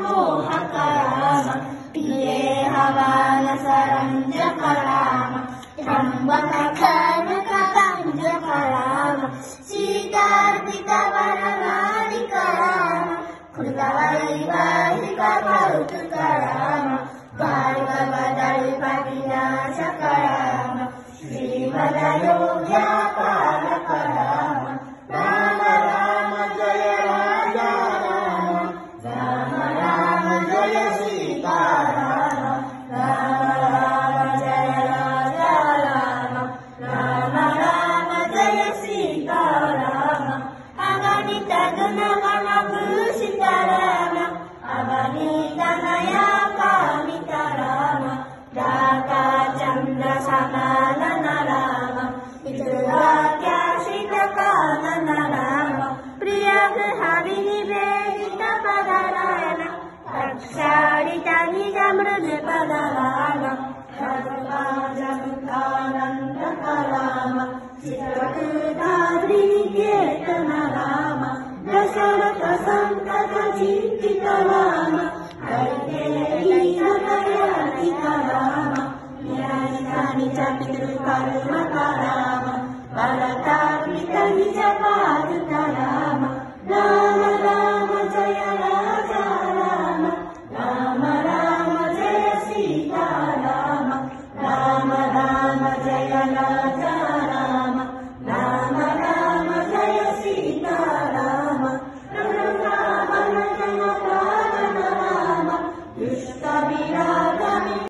मोहकराम पिये हवान सरंजकराम त्र्यंबकखड्गकंजकराम सीतार्पितवरनारिकराम कृतवैवाहिककौतुकराम भार्गवदल्पविनाशकराम श्रीमदयोग्यपालकराम राम राम जय राजा राम राम राम जय सीताराम राम राम जय राजा राम राम राम जय सीताराम अगणित गुणगण भूषित राम अगणित नया कामित राम दाता चंद्र समानन राम पितृवाक्याश्रित कानन राम प्रिय गृहाणि निवेदित पदराम रक्षाडित निज मृद पदराम सर्वानंद कराम चित्रकूटाद्रिनिकेतन राम दशरथ संतत चिंतित राम हरिकेलितनयातित राम निज पितृकर्म कराम भरतार्पित निज पादुक राम राम राम जय राजा राम राम राम जय सीताराम राम राम जय राम